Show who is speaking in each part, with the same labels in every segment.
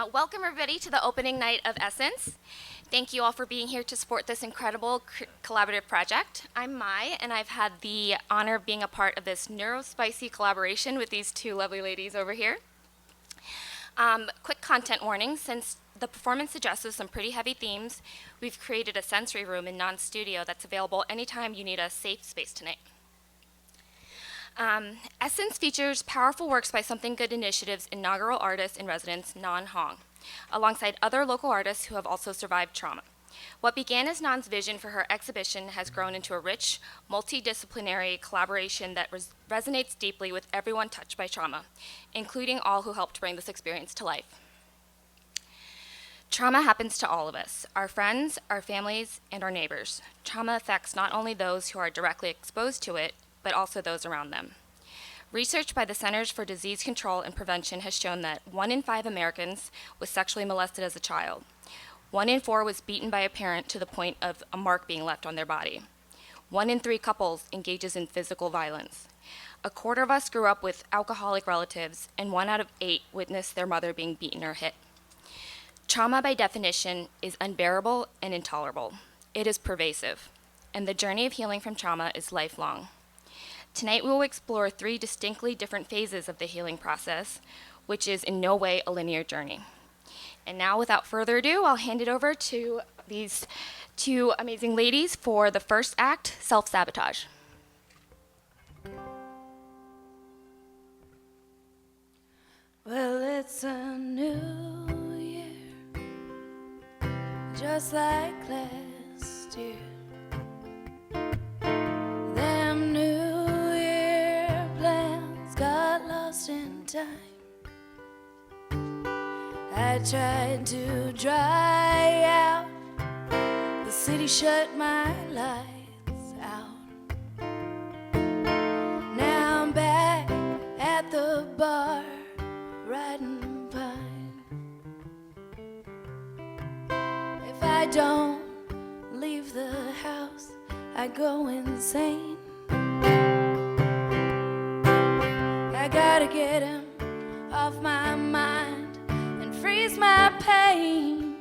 Speaker 1: Welcome everybody to the opening night of Essence. Thank you all for being here to support this incredible collaborative project. I'm Mai, and I've had the honor of being a part of this neurospicy collaboration with these two lovely ladies over here. Quick content warning, since the performance addresses some pretty heavy themes, we've created a sensory room in Nan's studio that's available anytime you need a safe space tonight. Essence features powerful works by Something Good Initiative's inaugural artist in residence, Ngan Hoang, alongside other local artists who have also survived trauma. What began as Nan's vision for her exhibition has grown into a rich, multidisciplinary collaboration that resonates deeply with everyone touched by trauma, including all who helped bring this experience to life. Trauma happens to all of us, our friends, our families, and our neighbors. Trauma affects not only those who are directly exposed to it, but also those around them. Research by the Centers for Disease Control and Prevention has shown that 1 in 5 Americans was sexually molested as a child. 1 in 4 was beaten by a parent to the point of a mark being left on their body. 1 in 3 couples engages in physical violence. A quarter of us grew up with alcoholic relatives, and 1 out of 8 witnessed their mother being beaten or hit. Trauma, by definition, is unbearable and intolerable. It is pervasive, and the journey of healing from trauma is lifelong. Tonight we will explore 3 distinctly different phases of the healing process, which is in no way a linear journey. And now, without further ado, I'll hand it over to these 2 amazing ladies for the first act, Self-sabotage.
Speaker 2: Well, it's a new year, just like last year. Them New Year plans got lost in time. I tried to dry out, the city shut my lights out. Now I'm back at the bar, riding pine. If I don't leave the house, I go insane. I gotta get him off my mind and freeze my pain.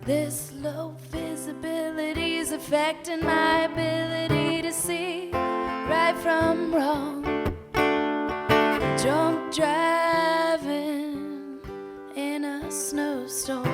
Speaker 2: This low visibility's affecting my ability to see right from wrong. Drunk driving in a snowstorm.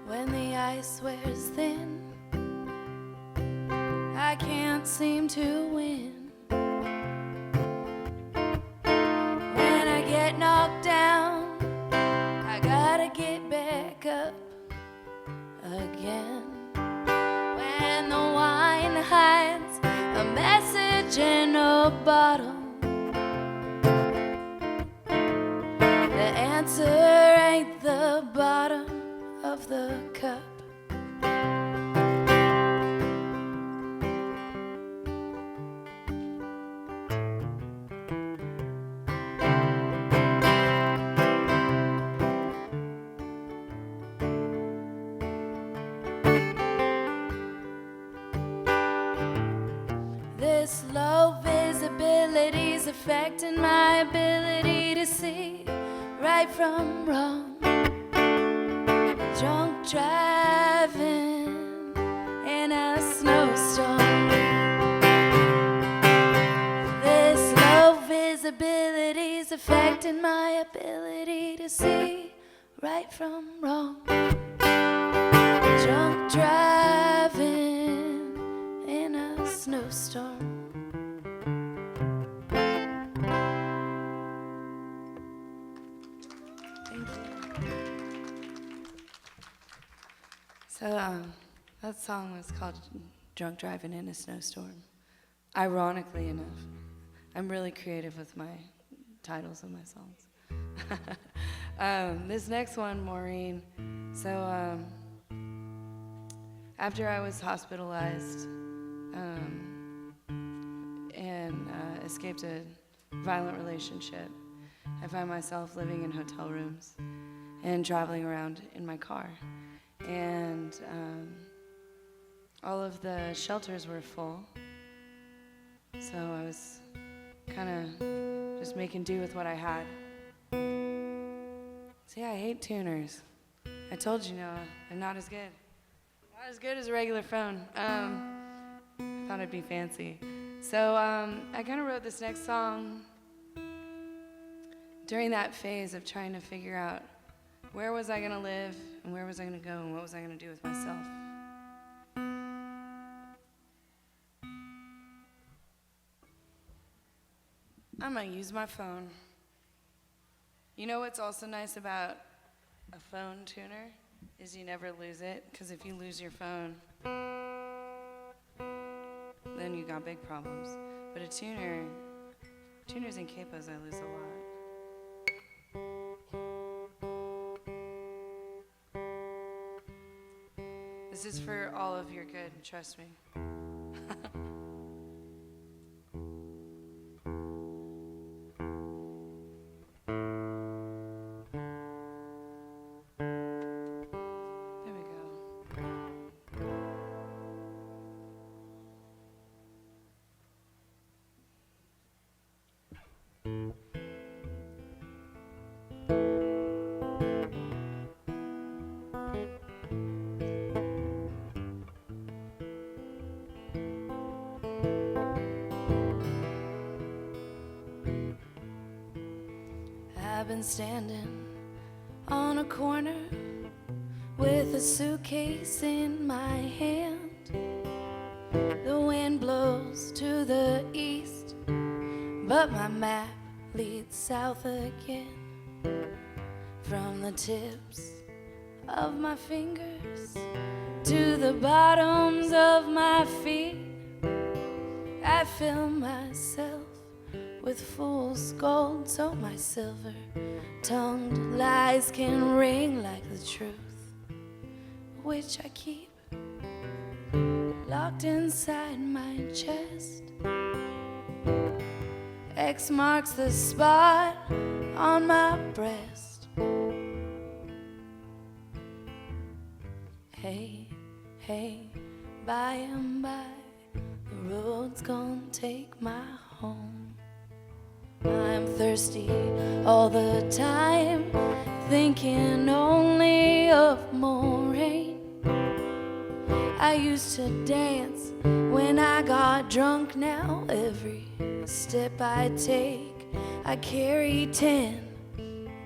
Speaker 2: When the ice wears thin, I can't seem to win. When I get knocked down, I gotta get back up again. When the wine hides a message in a bottle, the answer ain't the bottom of the cup. This low visibility's affecting my ability to see right from wrong. Drunk driving in a snowstorm. This low visibility's affecting my ability to see right from wrong. Drunk driving in a snowstorm. Thank you. So that song was called Drunk Driving in a Snowstorm. Ironically enough,
Speaker 3: I'm really creative with my titles of my songs. This next one, Maureen. So after I was hospitalized and escaped a violent relationship, I found myself living in hotel rooms and traveling around in my car. And all of the shelters were full. So I was kind of just making do with what I had. See, I hate tuners. I told you, Noah, they're not as good. Not as good as a regular phone. I thought it'd be fancy. So I kind of wrote this next song during that phase of trying to figure out where was I going to live and where was I going to go and what was I going to do with myself. I'm going to use my phone. You know what's also nice about a phone tuner is you never lose it, because if you lose your phone, then you got big problems. But a tuners and capos I lose a lot. This is for all of your good, trust me. I've been standing on a corner with a suitcase in my hand. The wind blows to the east, but my map leads south again. From the tips of my fingers to the bottoms of my feet, I fill myself with fool's gold, so my silver-tongued lies can ring like the truth, which I keep locked inside my chest. X marks the spot on my breast. Hey, hey, by and by, the road's gonna take my home. I'm thirsty all the time, thinking only of Maureen. I used to dance when I got drunk. Now every step I take, I carry 10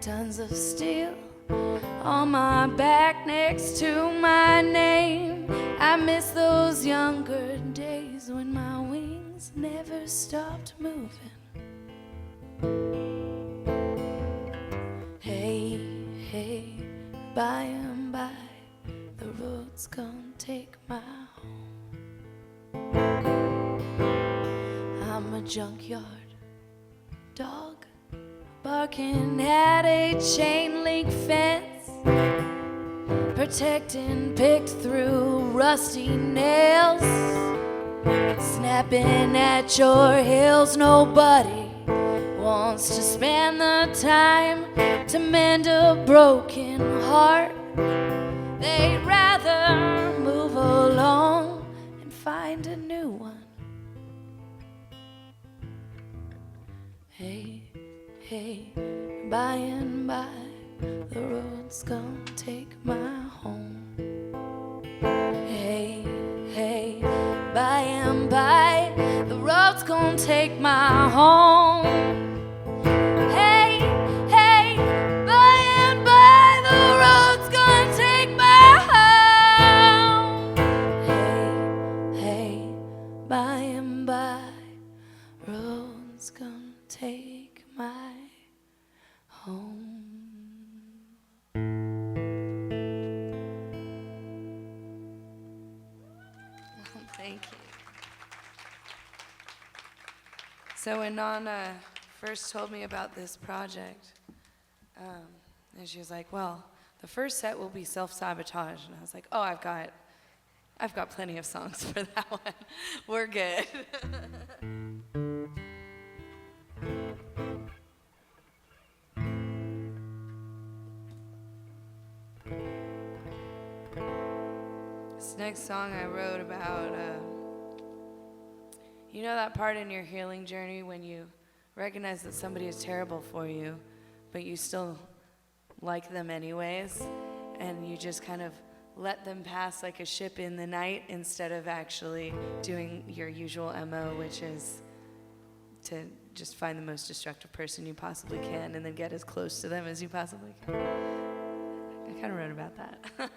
Speaker 3: tons of steel on my back next to my name. I miss those younger days when my wings never stopped moving. Hey, hey, by and by, the road's gonna take my home. I'm a junkyard dog, barking at a chain link fence, protecting picked through rusty nails, snapping at your heels. Nobody wants to spend the time to mend a broken heart. They'd rather move along and find a new one. Hey, hey, by and by, the road's gonna take my home. Hey, hey, by and by, the road's gonna take my home. Hey, hey, by and by, the road's gonna take my home. Hey, hey, by and by, road's gonna take my home. Thank you. So when Ngan first told me about this project, and she was like, well, the first set will be Self-Sabotage. And I was like, oh, I've got plenty of songs for that one. We're good. This next song I wrote about, you know that part in your healing journey when you recognize that somebody is terrible for you, but you still like them anyways, and you just kind of let them pass like a ship in the night instead of actually doing your usual MO, which is to just find the most destructive person you possibly can and then get as close to them as you possibly can. I kind of wrote about that.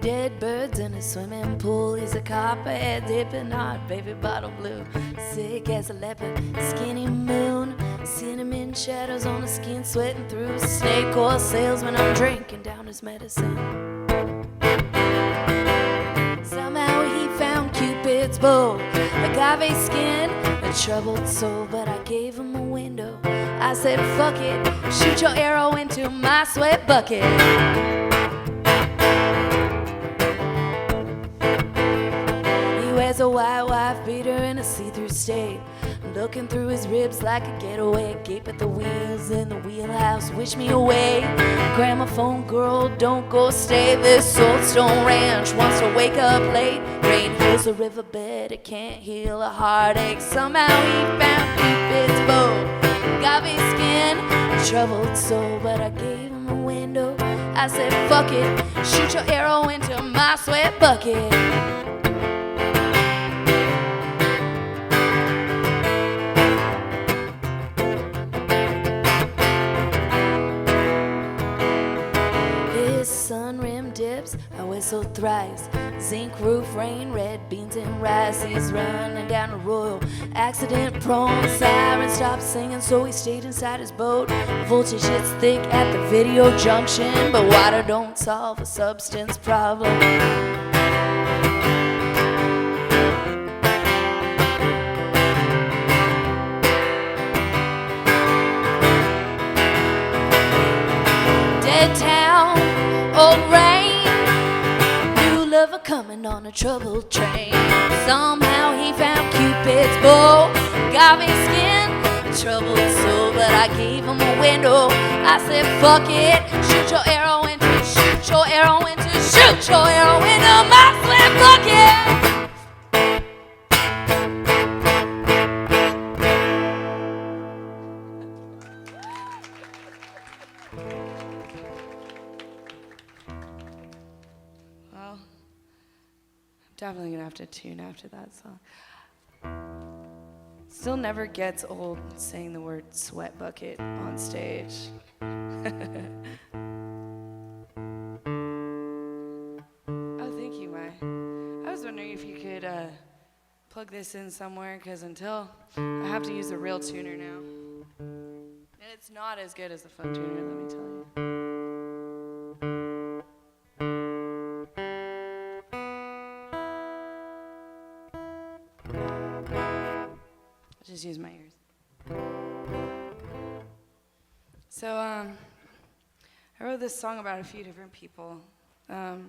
Speaker 2: Dead birds in a swimming pool. He's a copperhead, dipping hard, baby bottle blue. Sick as a leopard, skinny moon. Cinnamon shadows on his skin, sweating through. Snake oil salesman, I'm drinking down his medicine. Somehow he found Cupid's bow, agave skin, a troubled soul, but I gave him a window. I said, fuck it, shoot your arrow into my sweat bucket. Wears a white wife beater in a see-through state, looking through his ribs like a getaway. Gape at the wheels in the wheelhouse, wish me away. Gramophone girl, don't go stay. This Snowstorm ranch wants to wake up late. Rain heals a riverbed, it can't heal a heartache. Somehow he found Cupid's bow, agave skin, troubled soul, but I gave him a window. I said, fuck it, shoot your arrow into my sweat bucket. Sun-rimmed dips, I whistle thrice. Zinc roof, rain, red beans and rice. He's running down a royal, accident-prone. Siren stopped singing, so he stayed inside his boat. Voltage hits thick at the video junction, but water don't solve a substance problem. Dead town, old rain, new lover coming on a troubled train. Somehow he found Cupid's bow, agave skin, troubled soul, but I gave him a window. I said, fuck it, shoot your arrow into my sweat bucket.
Speaker 3: Definitely gonna have to tune after that song. Still never gets old saying the word sweat bucket on stage. Oh, thank you, Mai. I was wondering if you could plug this in somewhere, because until I have to use a real tuner now. And it's not as good as the fun tuner, let me tell you. Just use my ears. So, I wrote this song about a few different people. I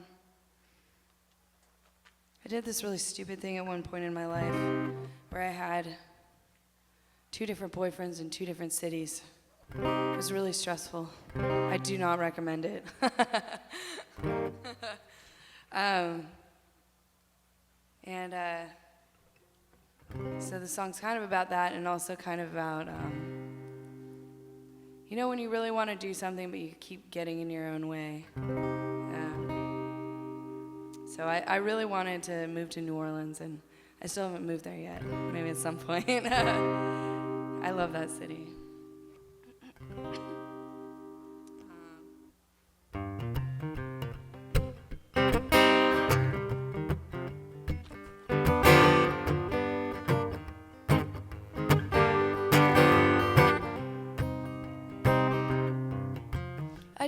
Speaker 3: did this really stupid thing at one point in my life where I had 2 different boyfriends in 2 different cities. It was really stressful. I do not recommend it. So the song's kind of about that, and also kind of about, you know, when you really want to do something, but you keep getting in your own way. So I really wanted to move to New Orleans, and I still haven't moved there yet. Maybe at some point. I love that city.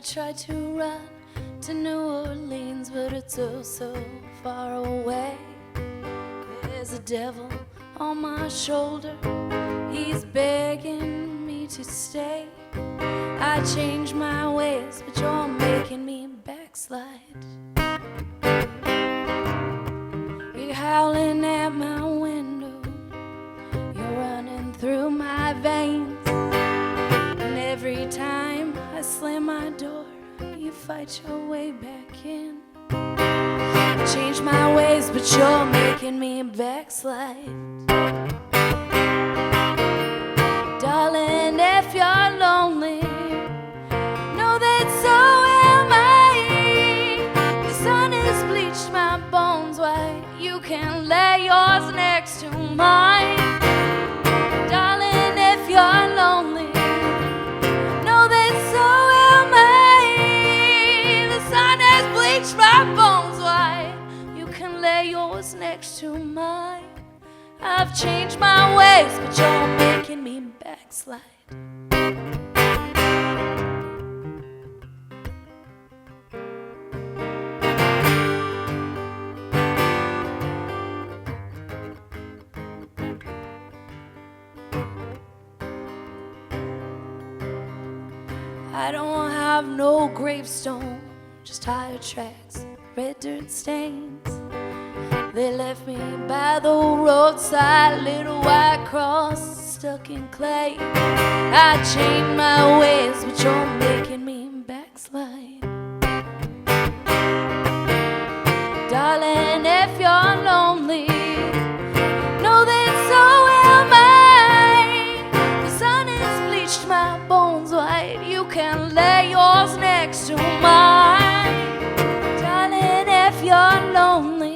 Speaker 2: tried to run to New Orleans, but it's oh so far away. There's a devil on my shoulder, he's begging me to stay. I changed my ways, but you're making me backslide. You're howling at my window, you're running through my veins, and every time I slam my door, you fight your way back in. I changed my ways, but you're making me backslide. Darling, if you're lonely, know that so am I. The sun has bleached my bones white, you can lay yours next to mine. Darling, if you're lonely, know that so am I. The sun has bleached my bones white, you can lay yours next to mine. I've changed my ways, but you're making me backslide. I don't have no gravestone, just tire tracks, red dirt stains. They left me by the roadside, little white cross stuck in clay. I changed my ways, but you're making me backslide. Darling, if you're lonely, know that so am I. The sun has bleached my bones white, you can lay yours next to mine. Darling, if you're lonely,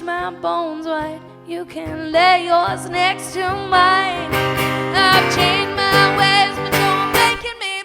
Speaker 2: my bones white, you can lay yours next to mine. I've changed my ways, but you're making me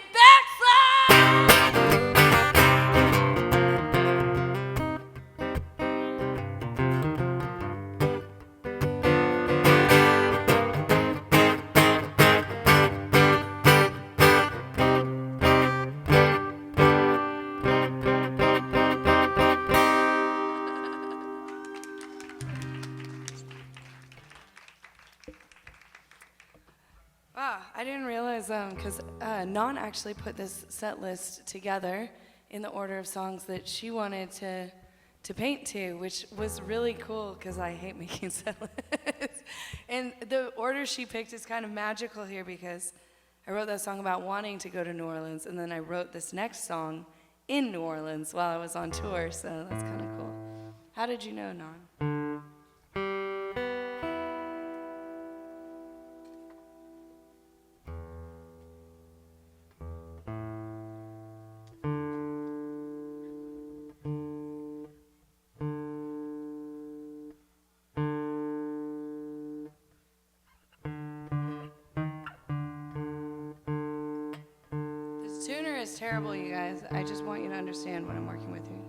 Speaker 3: I didn't realize, because Ngan actually put this set list together in the order of songs that she wanted to paint to, which was really cool because I hate making set lists. And the order she picked is kind of magical here because I wrote that song about wanting to go to New Orleans, and then I wrote this next song in New Orleans while I was on tour, so that's kind of cool. How did you know, Ngan? Tuner is terrible, you guys. I just want you to understand when I'm working with you.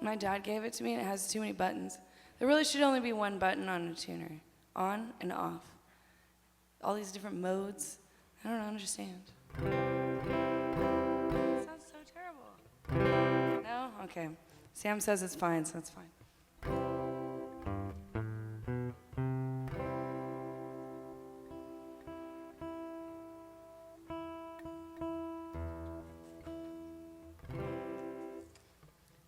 Speaker 3: My dad gave it to me and it has too many buttons. There really should only be one button on a tuner. On and off. All these different modes. I don't understand. It sounds so terrible. No? Okay. Sam says it's fine, so it's fine.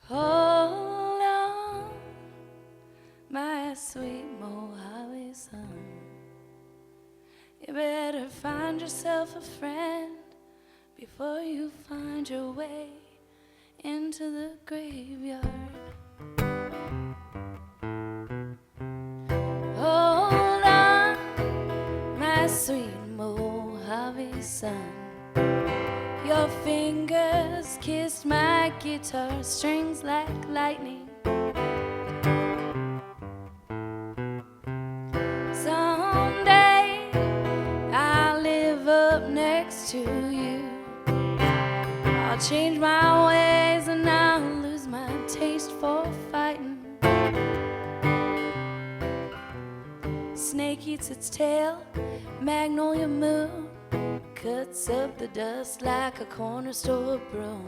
Speaker 3: Hold on, my sweet Mojave Sun. You better find yourself a friend before you find your way into the graveyard. Hold on, my sweet Mojave Sun. Your fingers kissed my guitar strings like lightning. Someday I'll live up next to you.
Speaker 2: I'll change my ways and I'll lose my taste for fighting. Snake eats its tail, magnolia moon cuts up the dust like a corner store broom,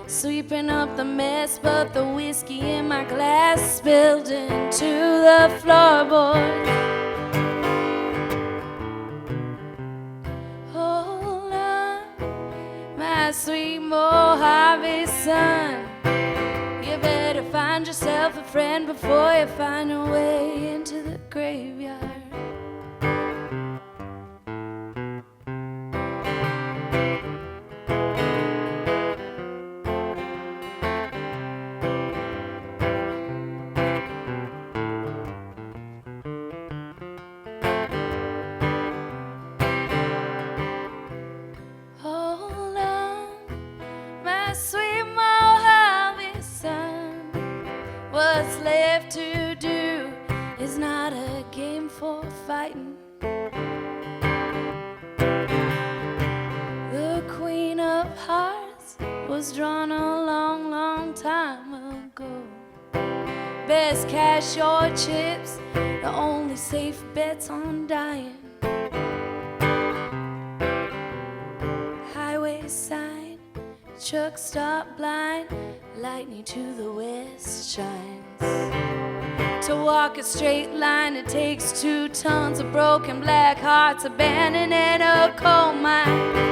Speaker 2: sweeping up the mess, but the whiskey in my glass spilled into the floorboard. Hold on, my sweet Mojave Sun, you better find yourself a friend before you find your way into the graveyard. Hold on, my sweet Mojave Sun, what's left to do is not a game for fighting. The Queen of Hearts was drawn a long, long time ago. Best cash your chips, the only safe bet's on dying. Highway sign, truck stop blind, lightning to the west shines. To walk a straight line, it takes 2 tons of broken black hearts abandoned in a coal mine.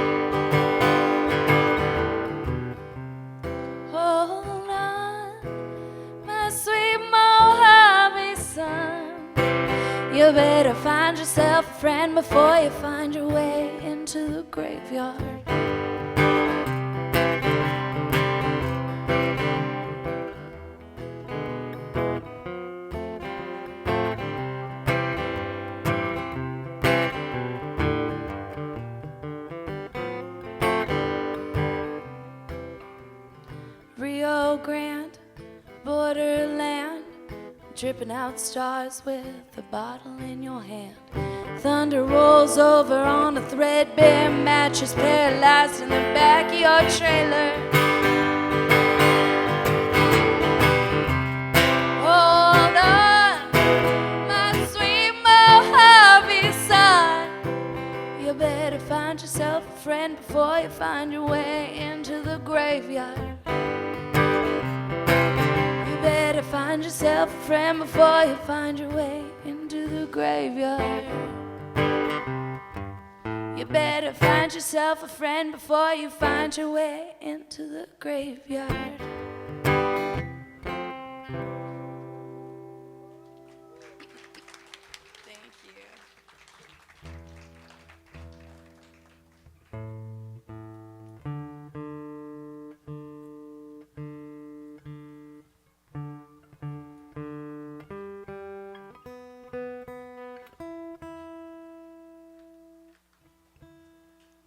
Speaker 2: Hold on, my sweet Mojave Sun, you better find yourself a friend before you find your way into the graveyard. Rio Grande, borderland, dripping out stars with a bottle in your hand. Thunder rolls over on a threadbare mattress, paralyzed in the back of your trailer. Hold on, my sweet Mojave Sun, you better find yourself a friend before you find your way into the graveyard. Better find yourself a friend before you find your way into the graveyard. You better find yourself a friend before you find your way into the graveyard. Thank you.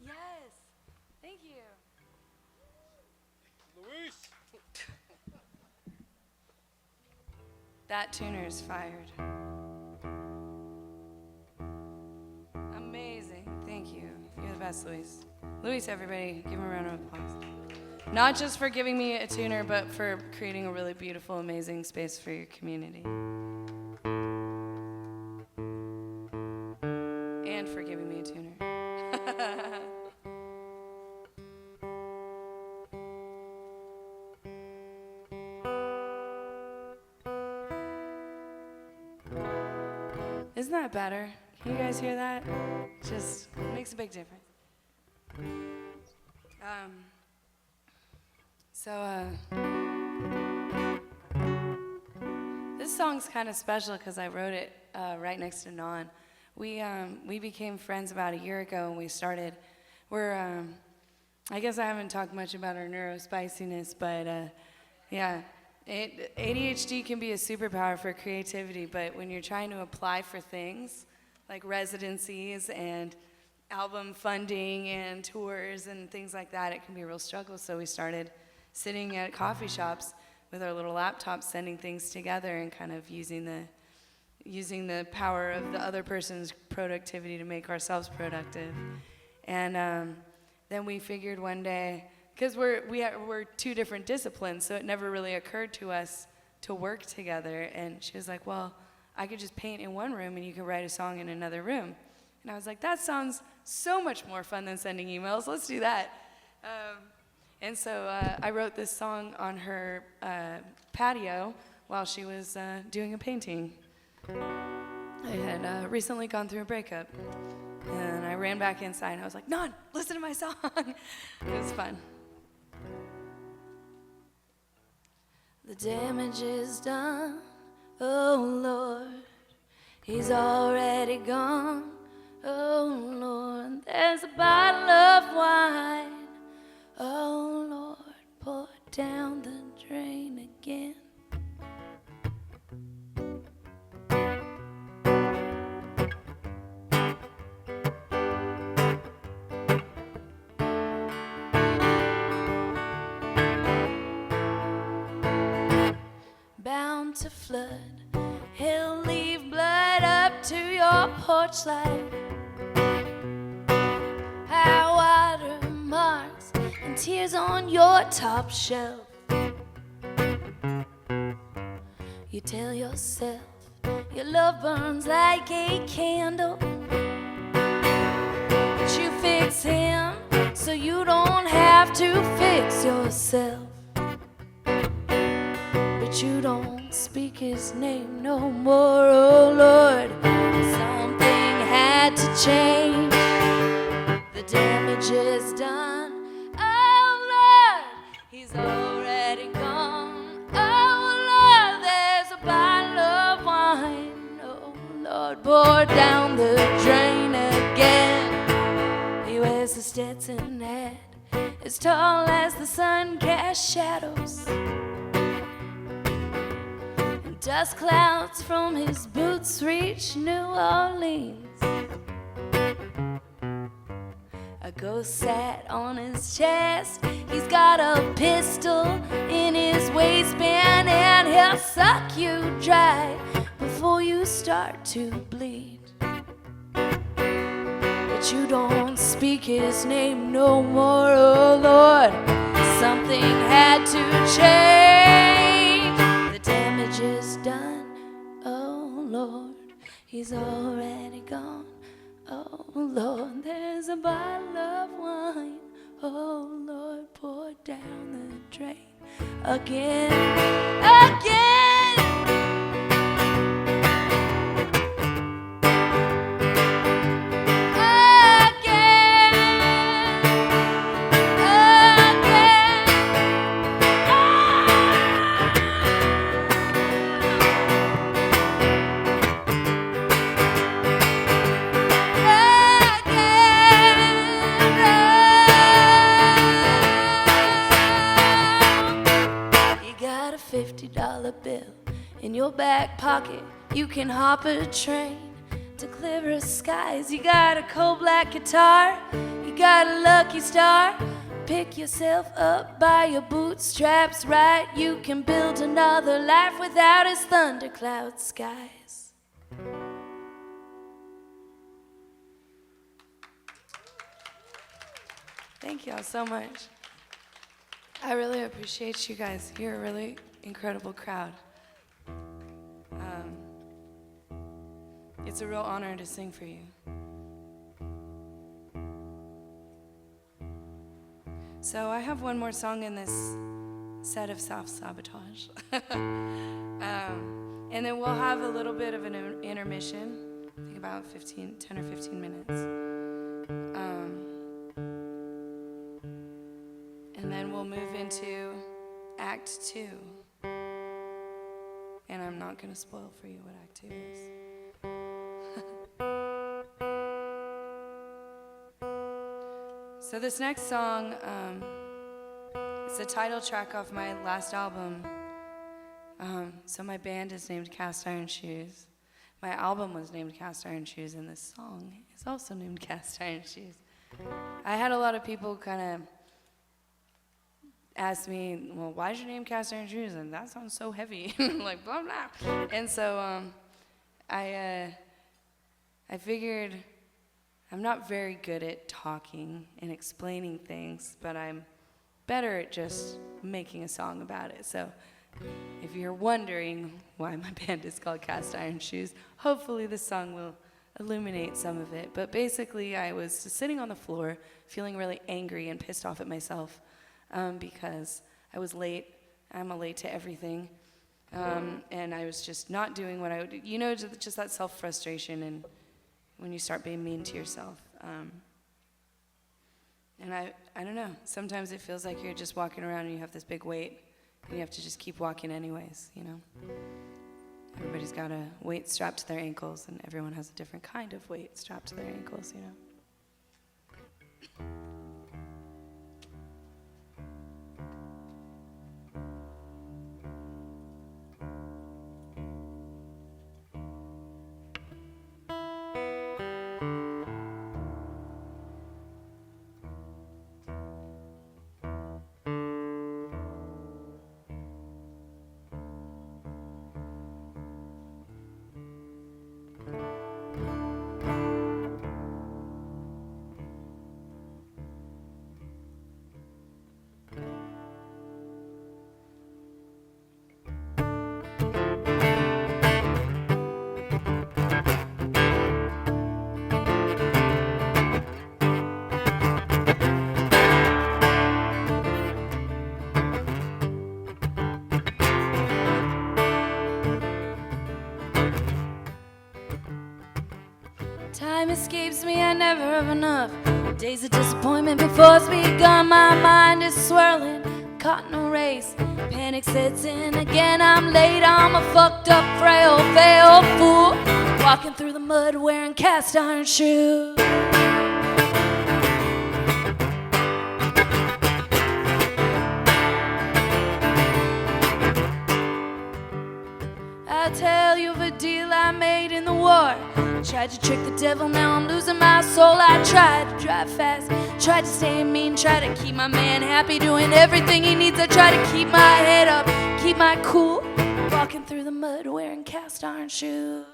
Speaker 2: Yes, thank you.
Speaker 4: Luis!
Speaker 2: That tuner is fired. Amazing, thank you. You're the best, Luis. Luis, everybody, give him a round of applause. Not just for giving me a tuner, but for creating a really beautiful, amazing space for your community. And for giving me a tuner. Isn't that better? Can you guys hear that? Just makes a big difference. This song's kind of special because I wrote it right next to Ngan. We became friends about a year ago, and we started. I guess I haven't talked much about our neurospiciness, but yeah. ADHD can be a superpower for creativity, but when you're trying to apply for things like residencies and album funding and tours and things like that, it can be a real struggle. So we started sitting at coffee shops with our little laptops, sending things together and kind of using the power of the other person's productivity to make ourselves productive. And then we figured one day, because we're two different disciplines, so it never really occurred to us to work together. And she was like, well, I could just paint in one room and you could write a song in another room. And I was like, that sounds so much more fun than sending emails. Let's do that. And so I wrote this song on her patio while she was doing a painting. I had recently gone through a breakup, and I ran back inside, and I was like, Ngan, listen to my song. It was fun.
Speaker 3: The damage is done, oh Lord, he's already gone, oh Lord, there's a bottle of wine, oh Lord, pour it down the drain again. Bound to flood, he'll leave blood up to your porch light. High water marks and tears on your top shelf. You tell yourself your love burns like a candle, but you fix him so you don't have to fix yourself. But you don't speak his name no more, oh Lord. Something had to change. The damage is done, oh Lord, he's already gone. Oh Lord, there's a bottle of wine, oh Lord, pour down the drain again. He wears a Stetson hat as tall as the sun casts shadows. Dust clouds from his boots reach New Orleans. A ghost sat on his chest. He's got a pistol in his waistband, and he'll suck you dry before you start to bleed. But you don't speak his name no more, oh Lord. Something had to change. Damage is done, oh Lord, he's already gone, oh Lord, there's a bottle of wine, oh Lord, pour down the drain again, again. $50 bill in your back pocket. You can hop a train to clearer skies. You got a coal black guitar, you got a lucky star. Pick yourself up by your bootstraps, right? You can build another life without his thundercloud skies. Thank y'all so much. I really appreciate you guys. You're a really incredible crowd. It's a real honor to sing for you. So I have one more song in this set of Self-sabotage. And then we'll have a little bit of an intermission, I think about 10 or 15 minutes. And then we'll move into Act 2. And I'm not going to spoil for you what Act 2 is. So this next song, it's the title track off my last album. So my band is named Cast Iron Shoes. My album was named Cast Iron Shoes, and this song is also named Cast Iron Shoes. I had a lot of people kind of ask me, well, why is your name Cast Iron Shoes? And that sounds so heavy. Like, blah, blah. And so I figured I'm not very good at talking and explaining things, but I'm
Speaker 2: better at just making a song about it. So if you're wondering why my band is called Cast Iron Shoes, hopefully this song will illuminate some of it. But basically, I was sitting on the floor feeling really angry and pissed off at myself because I was late. I'm late to everything. And I was just not doing what I would do. You know, just that self-frustration and when you start being mean to yourself. And I don't know, sometimes it feels like you're just walking around and you have this big weight and you have to just keep walking anyways, you know? Everybody's got a weight strapped to their ankles and everyone has a different kind of weight strapped to their ankles, you know? Time escapes me, I never have enough. Days of disappointment before it's begun. My mind is swirling, caught in a race. Panic sets in again, I'm late. I'm a fucked up, frail, failed fool, walking through the mud wearing cast iron shoes. I'll tell you of a deal I made in the war. Tried to trick the devil, now I'm losing my soul. I tried to drive fast, tried to stay mean, tried to keep my man happy, doing everything he needs. I try to keep my head up, keep my cool, walking through the mud wearing cast iron shoes.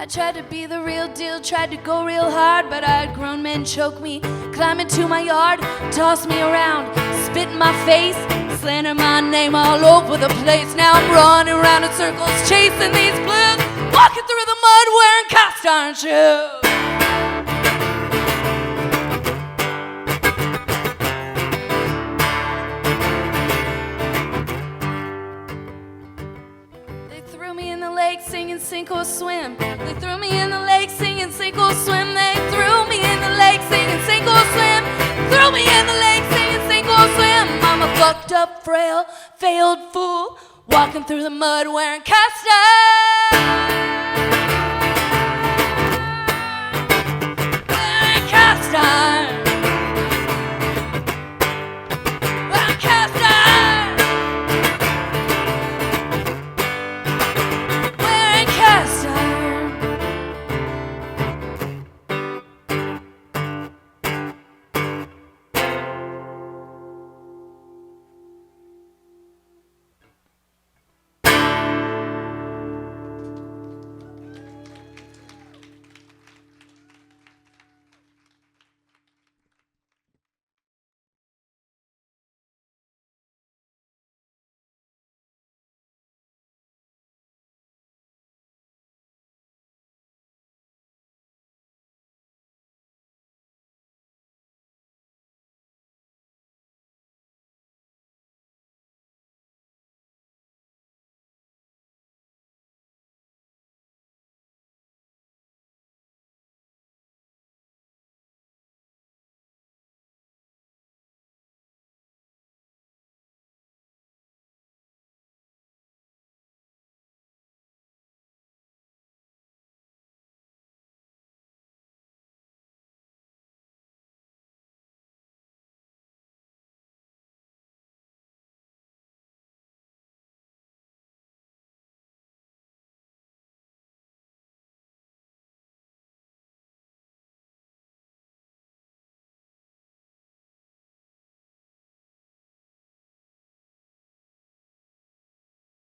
Speaker 2: I tried to be the real deal, tried to go real hard, but I had grown men choke me, climb into my yard, toss me around, spit in my face, slander my name all over the place. Now I'm running around in circles, chasing these blues, walking through the mud wearing cast iron shoes. Singing sink or swim. They threw me in the lake singing sink or swim. They threw me in the lake singing sink or swim. Threw me in the lake singing sink or swim. I'm a fucked up, frail, failed fool, walking through the mud wearing cast iron. Wearing cast iron.